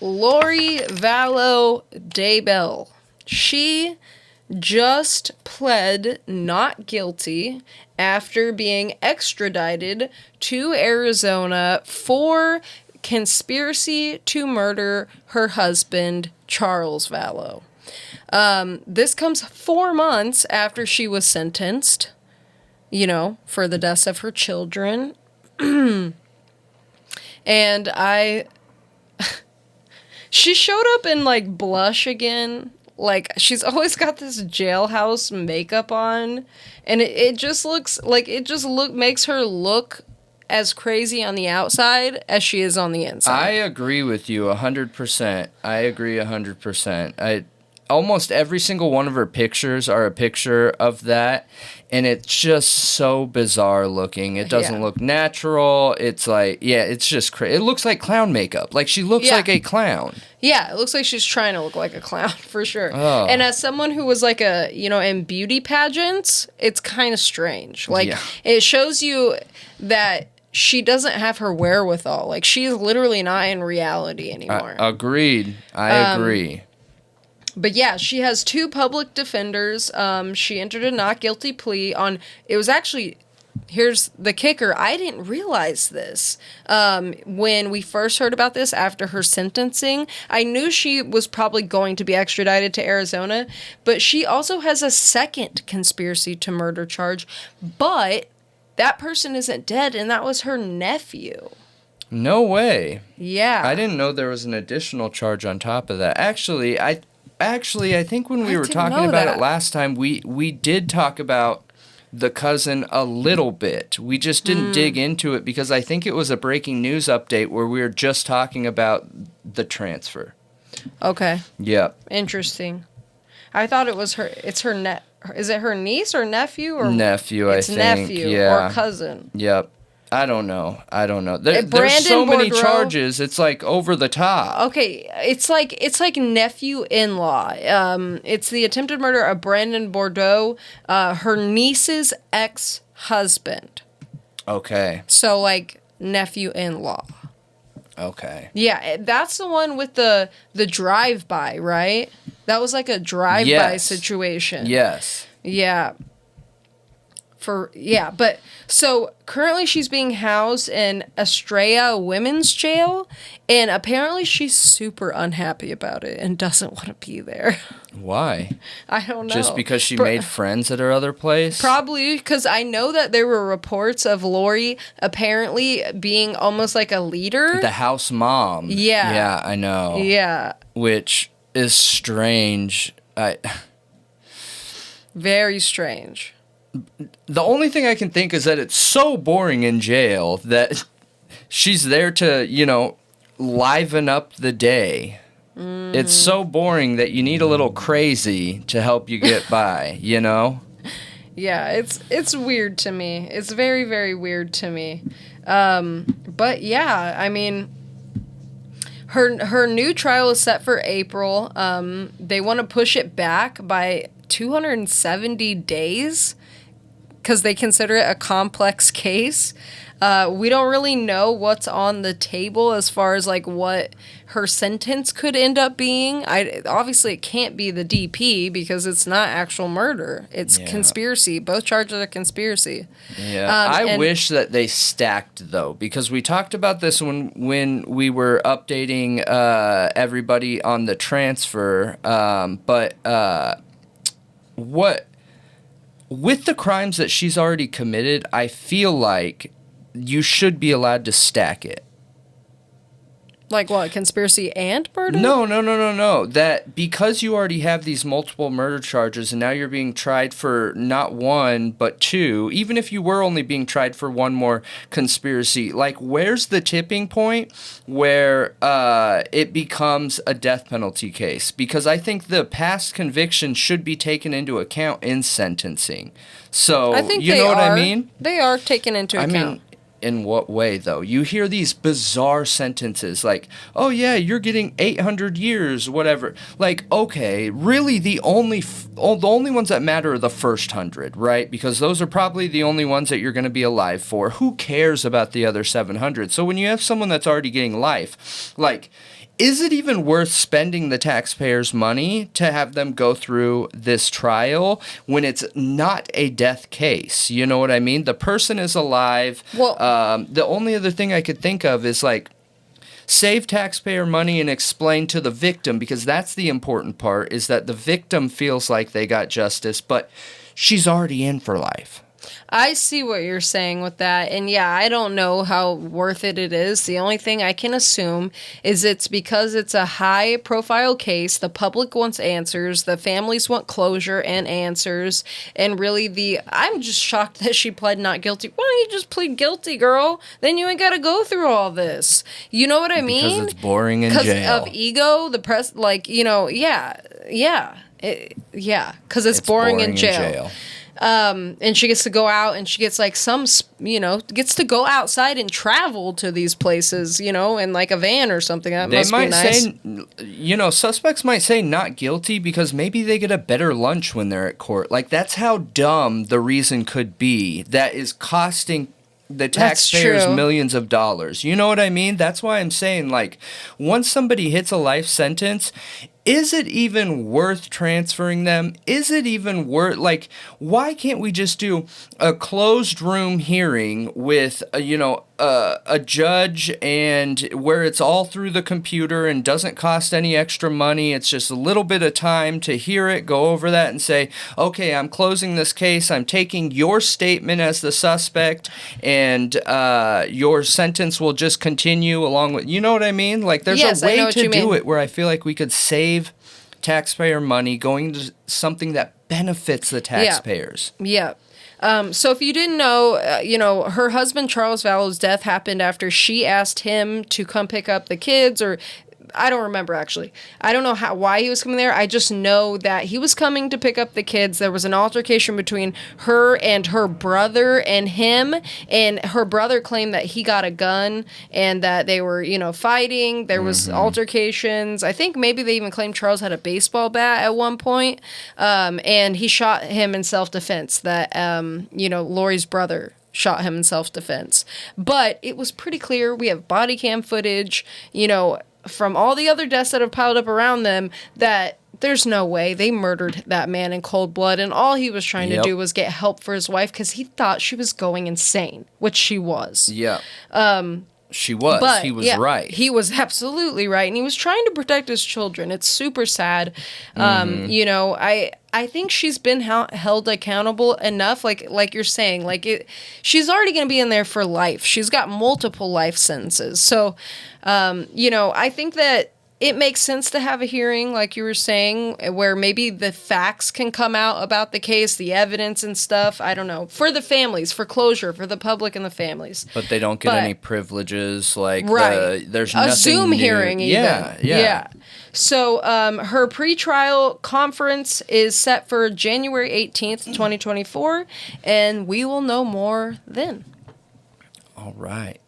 Lori Vallow Daybell. She just pled not guilty after being extradited to Arizona for conspiracy to murder her husband, Charles Vallow. This comes 4 months after she was sentenced, for the deaths of her children. And she showed up in, blush again. She's always got this jailhouse makeup on. And it just looks makes her look as crazy on the outside as she is on the inside. I agree with you 100%. I agree 100%. Almost every single one of her pictures are a picture of that, and it's just so bizarre looking. It doesn't look natural. It's it's just crazy. It looks like clown makeup. She looks like a clown. Yeah, it looks like she's trying to look like a clown, for sure. Oh. And as someone who was in beauty pageants, it's kind of strange. It shows you that she doesn't have her wherewithal. She's literally not in reality anymore. Agreed. I agree. But yeah, she has 2 public defenders. She entered a not guilty plea on... It was actually... Here's the kicker. I didn't realize this. When we first heard about this after her sentencing, I knew she was probably going to be extradited to Arizona, but she also has a second conspiracy to murder charge. But that person isn't dead, and that was her nephew. No way. Yeah. I didn't know there was an additional charge on top of that. Actually, I think when we were talking about it last time, we did talk about the cousin a little bit. We just didn't dig into it because I think it was a breaking news update where we were just talking about the transfer. Okay. Yep. Interesting. I thought it was her. It's her Is it her niece or nephew or nephew? I think. Nephew or cousin. Yep. I don't know. There's so many charges. It's over the top. Okay, it's like nephew-in-law. It's the attempted murder of Brandon Bordeaux, her niece's ex-husband. Okay. So nephew-in-law. Okay. Yeah, that's the one with the drive-by, right? That was a drive-by situation. Yes. Yeah. But so currently she's being housed in Estrella Women's Jail, and apparently she's super unhappy about it and doesn't want to be there. Why? I don't know. Just because she made friends at her other place? Probably because I know that there were reports of Lori apparently being almost like a leader. The house mom. Yeah. Yeah, I know. Yeah. Which is strange. Very strange. The only thing I can think is that it's so boring in jail that she's there to, liven up the day. It's so boring that you need a little crazy to help you get by, Yeah, it's weird to me. It's very, very weird to me. But yeah, I mean, her new trial is set for April. They want to push it back by 270 days. Because they consider it a complex case. We don't really know what's on the table as far as what her sentence could end up being. Obviously, it can't be the DP because it's not actual murder. It's conspiracy. Both charges are conspiracy. Yeah, I wish that they stacked, though, because we talked about this when we were updating everybody on the transfer. With the crimes that she's already committed, I feel like you should be allowed to stack it. Like what, conspiracy and murder? No. That because you already have these multiple murder charges and now you're being tried for not 1, but 2, even if you were only being tried for 1 more conspiracy, where's the tipping point where it becomes a death penalty case? Because I think the past conviction should be taken into account in sentencing. So, I think what I mean? They are taken into account. I mean, in what way, though? You hear these bizarre sentences oh, yeah, you're getting 800 years, whatever. Okay, really the only ones that matter are the first 100, right? Because those are probably the only ones that you're going to be alive for. Who cares about the other 700? So when you have someone that's already getting life, is it even worth spending the taxpayers' money to have them go through this trial when it's not a death case? You know what I mean? The person is alive. Well, the only other thing I could think of is like, save taxpayer money and explain to the victim, because that's the important part, is that the victim feels like they got justice, but she's already in for life. I see what you're saying with that. And yeah, I don't know how worth it is. The only thing I can assume is it's because it's a high profile case. The public wants answers. The families want closure and answers. And really I'm just shocked that she pled not guilty. Why don't you just plead guilty, girl? Then you ain't got to go through all this. You know what I mean? Because it's boring in jail. Because of ego, the press, like, you know, because it's boring in jail. And she gets to go out and she gets like gets to go outside and travel to these places, in like a van or something. That must be nice. Say, suspects might say not guilty because maybe they get a better lunch when they're at court. Like, that's how dumb the reason could be that is costing the taxpayers millions of dollars. You know what I mean? That's why I'm saying, like, once somebody hits a life sentence, is it even worth transferring them? Is it even worth, like, why can't we just do a closed room hearing with, a judge, and where it's all through the computer and doesn't cost any extra money? It's just a little bit of time to hear it, go over that and say, okay, I'm closing this case. I'm taking your statement as the suspect, and your sentence will just continue along with, you know what I mean? Like, there's a way to do it where I feel like we could save taxpayer money going to something that benefits the taxpayers. Yeah. So if you didn't know, her husband Charles Vallow's death happened after she asked him to come pick up the kids, or I don't remember, actually. I don't know why he was coming there. I just know that he was coming to pick up the kids. There was an altercation between her and her brother and him, and her brother claimed that he got a gun and that they were, fighting. There was altercations. I think maybe they even claimed Charles had a baseball bat at one point, and he shot him in self-defense, that, Lori's brother shot him in self-defense. But it was pretty clear. We have body cam footage, from all the other deaths that have piled up around them, that there's no way they murdered that man in cold blood, and all he was trying to do was get help for his wife because he thought she was going insane, which she was. Yeah. She was. But, he was right. He was absolutely right, and he was trying to protect his children. It's super sad. I think she's been held accountable enough, like you're saying. She's already going to be in there for life. She's got multiple life sentences. So, I think that it makes sense to have a hearing, like you were saying, where maybe the facts can come out about the case, the evidence and stuff. I don't know. For the families, for closure, for the public and the families. But they don't get any privileges. Like, there's a nothing Zoom new. hearing, even. Yeah. So her pretrial conference is set for January 18th, 2024, and we will know more then. All right.